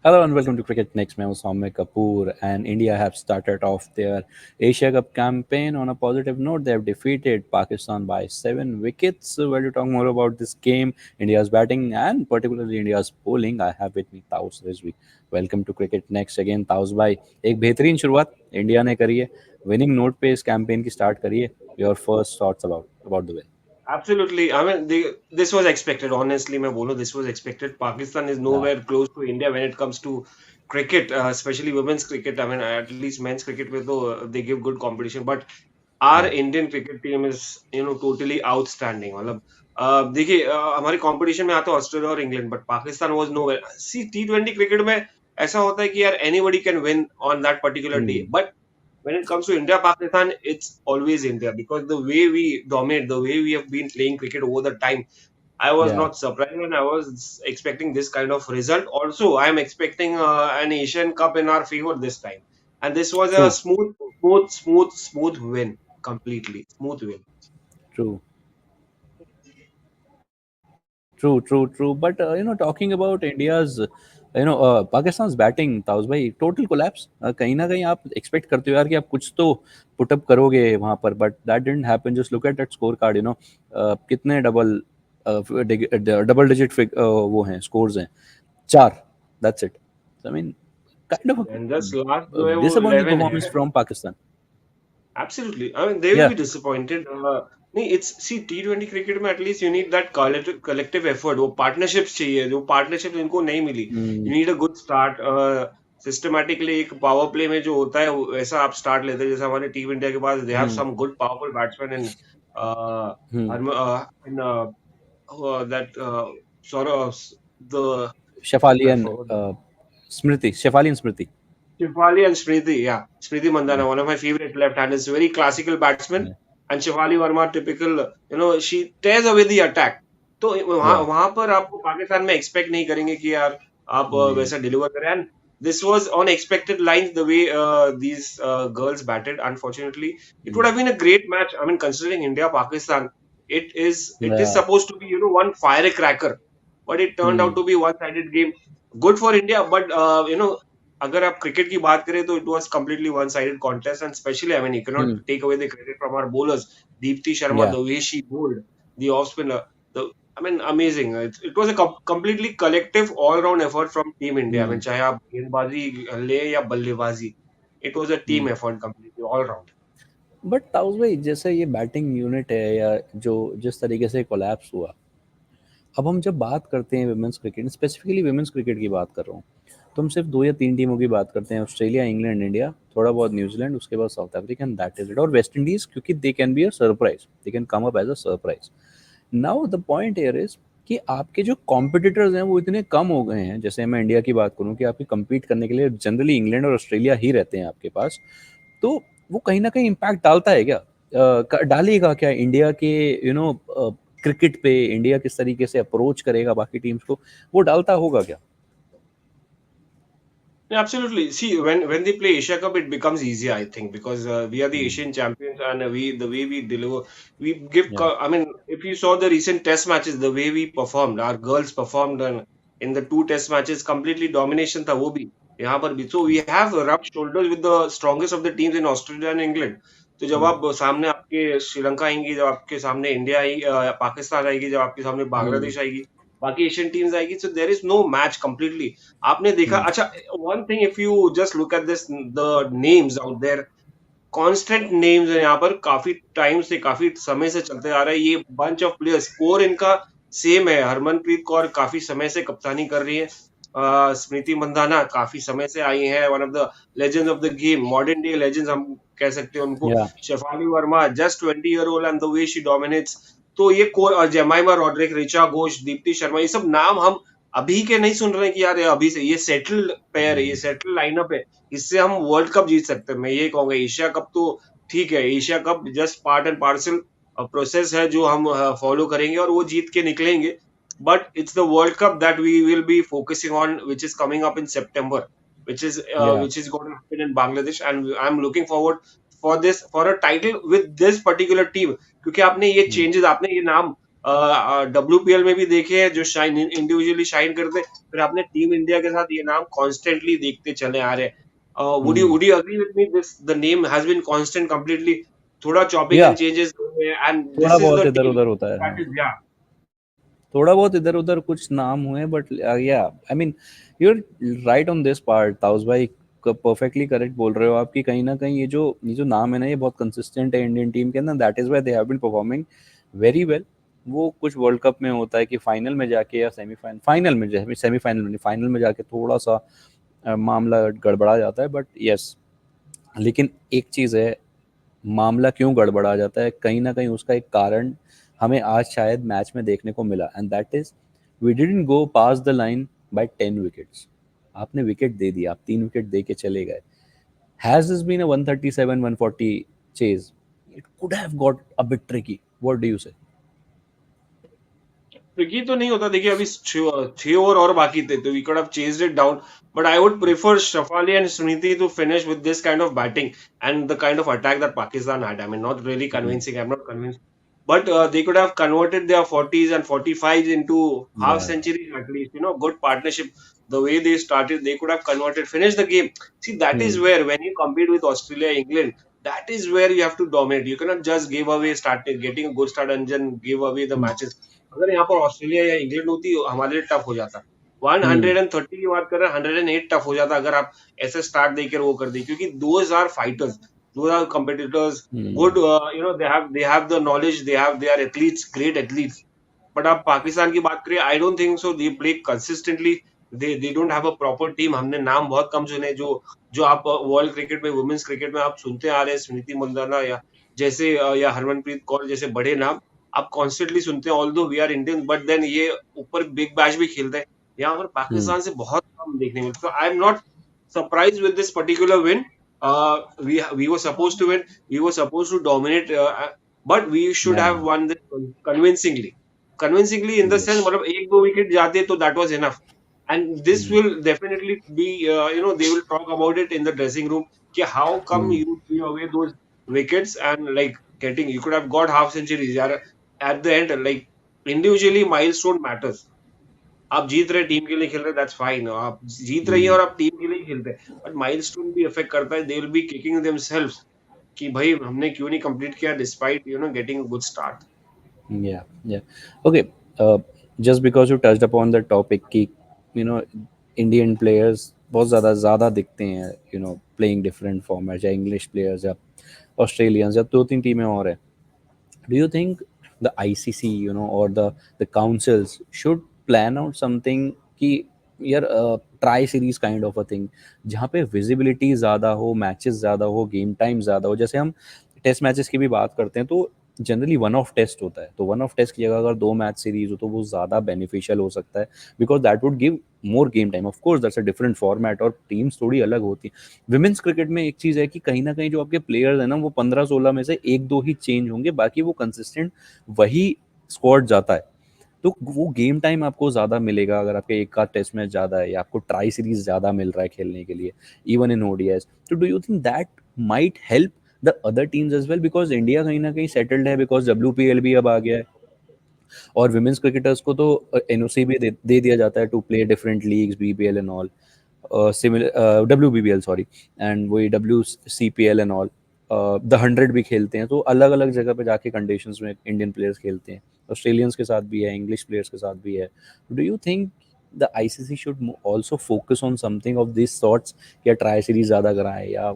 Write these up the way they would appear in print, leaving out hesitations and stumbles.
Hello and welcome to Cricket Next. मैं हूं सौम्य Kapoor and India have started off their Asia Cup campaign on a positive note. They have defeated Pakistan by 7 wickets. Well, to talk more about this game, India's batting and particularly India's bowling, I have with me Taus Rizvi. Welcome to Cricket Next again, Taus भाई. एक बेहतरीन शुरुआत India ने करी है. Winning note पे इस campaign की स्टार्ट करी है. Your first thoughts about the win? Absolutely. I mean, this was expected. Honestly, मैं बोलूं, this was expected. Pakistan is Yeah. nowhere close to India when it comes to cricket, especially women's cricket. I mean, at least men's cricket में तो they give good competition. But our Yeah. Indian cricket team is, totally outstanding. मतलब देखिए, हमारी competition में आता है Australia और England, but Pakistan was nowhere. See T20 cricket में ऐसा होता है कि यार anybody can win on that particular day, but when it comes to India Pakistan, it's always India because the way we dominate, the way we have been playing cricket over the time, I was Yeah. not surprised and I was expecting this kind of result. Also, I am expecting an Asian Cup in our favor this time, and this was a True. smooth win, completely smooth win. True. True. But talking about India's, Pakistan's batting, taus भाई, total collapse. कहीं ना कहीं आप expect करते हो यार कि आप कुछ तो put up करोगे वहां पर, but that didn't happen. Just look at that scorecard. कितने double digit वो हैं scores हैं, 4. That's it. So, I mean, kind of And this last a जो है वो disappointing 11 performance है. from Pakistan. Absolutely. I mean, they will Yeah. be disappointed. नहीं, it's see T20 cricket में at least you need that collective effort. वो partnerships चाहिए, जो partnership इनको नहीं मिली. You need a good start. Systematically एक पावर प्ले में जो होता है वैसा आप स्टार्ट लेते हैं. जैसे हमारे टीम इंडिया के पास they have Hmm. Some good powerful batsman in Hmm. That sort of the Shefali I and forgot the Shefali and Smriti. Shivali and Smriti, yeah. Smriti Yeah. Mandana, one of my favorite left-handers, very classical batsman. Yeah. And Shivali Verma, typical, she tears away the attack. तो वहां Yeah. वहां पर आप पाकिस्तान में expect नहीं करेंगे कि यार आप Hmm. वैसा डिलीवर करें. And this was on expected lines the way these girls batted. Unfortunately, it would Hmm. have been a great match. I mean, considering India Pakistan, it is Yeah. supposed to be one firecracker, but it turned out Hmm. to be one-sided game. Good for India, but अगर आप cricket की बात करें तो it was completely one sided contest. And specially I mean you can not Hmm. Take away the credit from our bowlers. Deepti Sharma, Yeah. The way she bowled, the off spinner, the I mean amazing. It was a completely collective all round effort from team India. I Hmm. mean चाहे आप गेंदबाजी ले या बल्लेबाजी, it was a Hmm. team effort completely all round. But taus भाई, जैसे ये batting unit है या जो जिस तरीके से कोलैप्स हुआ, अब हम जब बात करते हैं women's cricket, specifically women's cricket की बात कर रहा हूँ, तो हम सिर्फ 2 या 3 टीमों की बात करते हैं: ऑस्ट्रेलिया, इंग्लैंड, इंडिया, थोड़ा बहुत न्यूजीलैंड, उसके बाद South Africa, and that is it, और वेस्ट इंडीज, क्योंकि they can be a surprise, they can come up as a surprise. Now the point here is कि आपके जो कॉम्पिटिटर्स हैं वो इतने कम हो गए हैं. जैसे मैं इंडिया की बात करूं कि आपके compete करने के लिए जनरली इंग्लैंड और ऑस्ट्रेलिया ही रहते हैं आपके पास, तो वो कहीं ना कहीं इम्पैक्ट डालता है क्या, डालेगा क्या इंडिया के क्रिकेट पे? इंडिया किस तरीके से अप्रोच करेगा बाकी टीम्स को, वो डालता होगा क्या? Yeah, absolutely. See, when they play Asia Cup, it becomes easier, I think, because we are the Hmm. Asian champions, and the way we deliver, we give. Yeah. I mean, if you saw the recent Test matches, the way we performed, our girls performed in the 2 Test matches, completely domination था वो भी यहाँ पर भी. So we have rubbed shoulders with the strongest of the teams in Australia and England. तो जब Hmm. आप सामने आपके श्रीलंका आएंगी, जब आपके सामने इंडिया आई, पाकिस्तान आएगी, जब आपके सामने Hmm. बांग्लादेश आएगी, बाकी एशियन टीम्स आएगी, so there is no match completely. आपने देखा. Hmm. अच्छा, one thing, if you just look at this, the names out there, constant names है यहाँ पर. काफी टाइम से, काफी समय से चलते आ रहा है ये bunch of players. स्कोर इनका सेम है. हरमनप्रीत कौर काफी समय से कप्तानी कर रही है. स्मृति मंदाना काफी समय से आई है, one of the legends of the game, modern day legends हम कह सकते हैं उनको. Yeah. Shefali Verma, just 20 year old, and the way she dominates. तो ये जेमाइमा रॉड्रिक, रिचा घोष, दीप्ति शर्मा, ये सब नाम हम अभी के नहीं सुन रहे हैं कि यार ये अभी से ये सेटल्ड पेयर है, ये सेटल्ड लाइनअप है, इससे हम वर्ल्ड कप जीत सकते हैं. मैं ये कहूंगा एशिया कप तो ठीक है, Asia cup just part and parcel process है जो हम फॉलो करेंगे और वो जीत के निकलेंगे. But it's the world cup that we will be focusing on, which is coming up in सितंबर, Yeah. which is going to happen in Bangladesh, and I'm looking forward for a title with this particular team. क्योंकि आपने ये Hmm. Changes, आपने ये नाम WPL में भी देखे हैं जो शाइन इंडिविजुअली शाइन करते हैं, फिर आपने टीम इंडिया के साथ ये नाम कॉन्स्टेंटली देखते चले आ रहे हैं। Would you agree with me this the name has been constant completely, थोड़ा चॉपिंग या एंड चेंजेस एंड थोड़ा दिस इज बहुत द इधर टीम उधर होता है, दैट हाँ। इज या थोड़ा बहुत इधर उधर कुछ नाम हुए, but yeah I mean you are right on this part. ताउस भाई परफेक्टली करेक्ट बोल रहे हो आप कि कहीं ना कहीं ये जो नाम है ना, ये बहुत कंसिस्टेंट है इंडियन टीम के अंदर। That is why they have been performing very well. वो कुछ वर्ल्ड कप में होता है कि फाइनल में जाके या सेमीफाइनल, फाइनल में जाके, सेमीफाइनल में नहीं, फाइनल में जाके थोड़ा सा मामला गड़बड़ा जाता है, बट यस। लेकिन एक चीज़ है, मामला क्यों गड़बड़ा जाता है, कहीं ना कहीं उसका एक कारण हमें आज शायद मैच में देखने को मिला, and that is we didn't go past the line by 10 wickets. आपने विकेट दे दिया, आप 3 विकेट दे के चले गए। Has this been a 137 140 chase, it could have got a bit tricky. What do you say? Tricky तो नहीं होता, देखिए अभी 6 ओवर और बाकी थे तो we could have chased it down, but I would prefer Shafali and Suniti to finish with this kind of batting and the kind of attack that Pakistan had. I mean, not really convincing, I'm not convinced, but they could have converted their 40s and 45s into half या centuries at least, good partnership. The way they started, they could have converted, finished the game. See, that is where when you compete with Australia, England, that is where you have to dominate. You cannot just give away, start getting a good start and then give away the matches. अगर यहाँ पर Australia या England होती हमारे लिए tough हो जाता। 130 की बात कर रहे हैं, 108 टफ हो जाता अगर आप ऐसे स्टार्ट देकर वो कर दी, क्योंकि those are fighters, those are competitors, good, they have the knowledge, they are athletes, great athletes. But आप पाकिस्तान की बात करें, I don't think so they play consistently, they don't have a proper team. हमने नाम बहुत कम सुने जो जो आप वर्ल्ड क्रिकेट में, वुमेन्स क्रिकेट में आप सुनते आ रहे हैं, स्मृति मंदाना या जैसे या हरमनप्रीत कौर जैसे बड़े नाम आप कॉन्स्टेंटली सुनते हैं, although we are Indian, but then ये ऊपर बिग बैश भी खेलते हैं। यहाँ पर पाकिस्तान से बहुत कम देखने को मिलता है। I am not surprise with this particular win. we were supposed to win, we were supposed to dominate, but we should have won this convincingly, in the sense, yes. मतलब एक दो विकेट जाते तो that was enough, and this will definitely be, they will talk about it in the dressing room कि how come you threw away those wickets, and like getting, you could have got half centuries यार at the end, like individually milestone matters। आप जीत रहे team के लिए खेल रहे, that's fine, आप जीत रही है और आप टीम के लिए खेलते हैं, बट माइलस्टोन भी अफेक्ट करता है। They will be kicking themselves कि भाई हमने क्यों नहीं कंप्लीट किया despite getting a good start. Yeah, yeah. Okay. Just because you touched upon the topic कि you know Indian players बहुत ज़्यादा दिखते हैं, playing different formats, या English players या Australians या 2-3 टीमें और हैं। Do you think the ICC, or the councils should plan out something कि यार tri series kind of a thing, जहाँ पे विजिबिलिटी ज़्यादा हो, मैचेस ज़्यादा हो, गेम टाइम ज़्यादा हो। जैसे हम टेस्ट मैचेस की भी बात करते हैं तो जनरली वन ऑफ टेस्ट होता है, तो वन ऑफ टेस्ट की जगह अगर 2 मैच सीरीज हो तो वो ज़्यादा बेनिफिशियल हो सकता है, because that would give more game time. Of course that's a different format और टीम्स थोड़ी अलग होती है। विमेंस क्रिकेट में एक चीज़ है कि कहीं ना कहीं जो आपके प्लेयर्स हैं ना, वो 15-16 में से 1-2 ही चेंज होंगे, बाकी वो कंसिस्टेंट वही स्क्वाड जाता है। तो वो गेम टाइम आपको ज़्यादा मिलेगा अगर आपके एक का टेस्ट मैच ज़्यादा है, या आपको ट्राई सीरीज ज़्यादा मिल रहा है खेलने के लिए, इवन इन ओडीएस। तो do you think that might help the other teams as well, because India कहीं ना कहीं सेटल्ड है, बिकॉज डब्ल्यूपीएल भी अब आ गया है, और विमेंस क्रिकेटर्स को तो एनओसी भी दे दिया जाता है to play different leagues, BPL and all, similar WBBL sorry, and वही WCPL एंड ऑल, द 100 भी खेलते हैं। तो अलग अलग जगह पे जाके कंडीशंस में इंडियन प्लेयर्स खेलते हैं, ऑस्ट्रेलियंस के साथ भी है, इंग्लिश प्लेयर्स के साथ भी है। Do you think the ICC should also focus on something of this sorts, या ट्राई सीरीज ज़्यादा कराएं या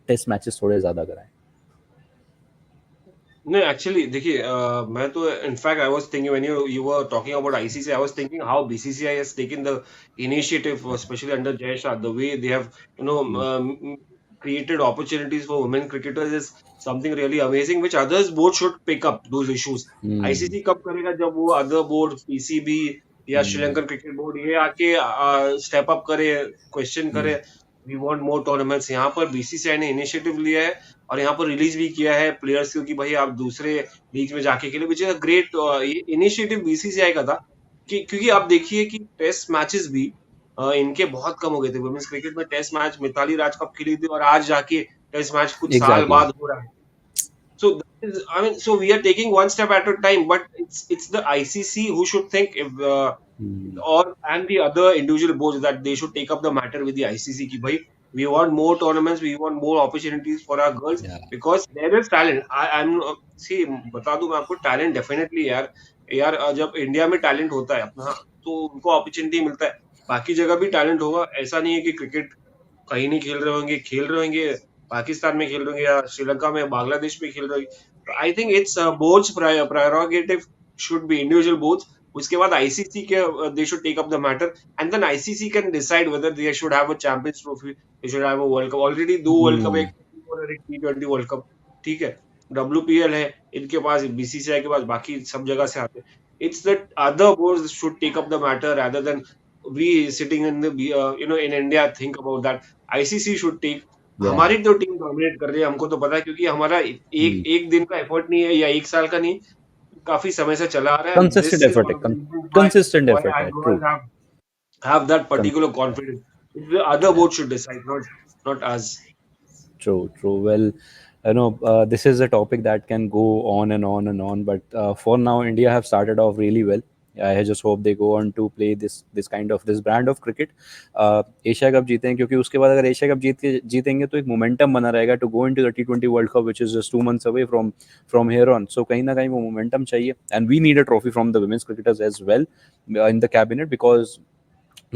टेस्ट मैचेस थोड़े ज़्यादा कराएं? नहीं एक्चुअली देखिए, मैं तो in fact I was thinking when you were talking about ICC, I was thinking how BCCI has taken the initiative, specially under Jay Shah, the way they have created opportunities for women cricketers is something really amazing, which others board should pick up those issues। ICC कब करेगा, जब वो other board, PCB या Sri Lankan cricket board ये आके step up करे, question करे, we want more tournaments. यहाँ पर बीसीसीआई ने इनिशिएटिव लिया है और यहाँ पर रिलीज भी किया है प्लेयर्स को कि भाई आप दूसरे लीग में जाके खेले, which is a great initiative BCCI का था। क्योंकि आप देखिए कि टेस्ट मैचेस भी इनके बहुत कम हो गए थे। वुमेन्स क्रिकेट में टेस्ट मैच मिताली राज कप खेली थी और आज जाके टेस्ट मैच कुछ साल एग्जैक्टली। बाद हो रहा है। सो I mean, so we are taking one step at a time, but it's the ICC who should think if Hmm. or and the other individual boards that they should take up the matter with the ICC ki bhai we want more tournaments, we want more opportunities for our girls Yeah. because there is talent. I'm see बता दूं मैं आपको talent definitely यार यार जब India में talent होता है अपना तो उनको opportunity मिलता है बाकी जगह भी talent होगा ऐसा नहीं है कि क्रिकेट कहीं नहीं खेल रहे होंगे पाकिस्तान में खेल रहे होंगे या श्रीलंका में बांग्लादेश में खेल रहे होंगे I think it's boards prerogative should be individual boards उसके बाद आईसीसी के they should take up the matter and then ICC can decide whether they should have a champions trophy they should have a world cup already दो world cup Hmm. एक और एक टी20 world cup ठीक है WPL है इनके पास BCCI के पास बाकी सब जगह से आते हैं it's that other boards should take up the matter rather than we sitting in the in India think about that ICC should take Yeah. हमारी तो टीम डोमिनेट कर रही है हमको तो पता है क्योंकि हमारा एक Hmm. एक दिन का एफर्ट नहीं है या एक साल का नहीं काफी समय से चला आ रहा है Consistent this is effort one है, of the reasons consistent why effort our है, true. Girls have that Con- particular confidence the other board should decide not us True, true. Well, this is a topic that can go on and on and on. But for now, India have started off really well. I just hope they go on to play this brand of cricket. Asia cup जीतें क्योंकि उसके बाद अगर Asia cup जीतेंगे तो एक momentum बना रहेगा to go into the T20 world cup which is just 2 months away from here on. So कहीं ना कहीं वो मोमेंटम चाहिए and we need a trophy from the women's cricketers as well in the cabinet because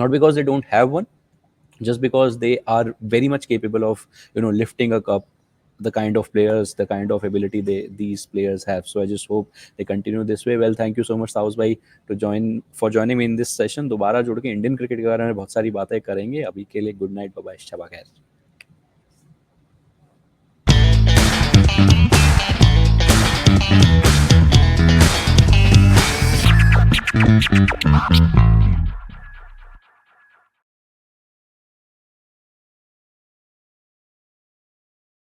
not because they don't have one, just because they are very much capable of lifting a cup, the kind of players, the kind of ability these players have. So I just hope they continue this way. Well, thank you so much Saus bhai for joining me in this session. दोबारा जुड़ के Indian cricket के बारे में बहुत सारी बातें करेंगे. अभी के लिए good night, bye bye, Shaba खैर.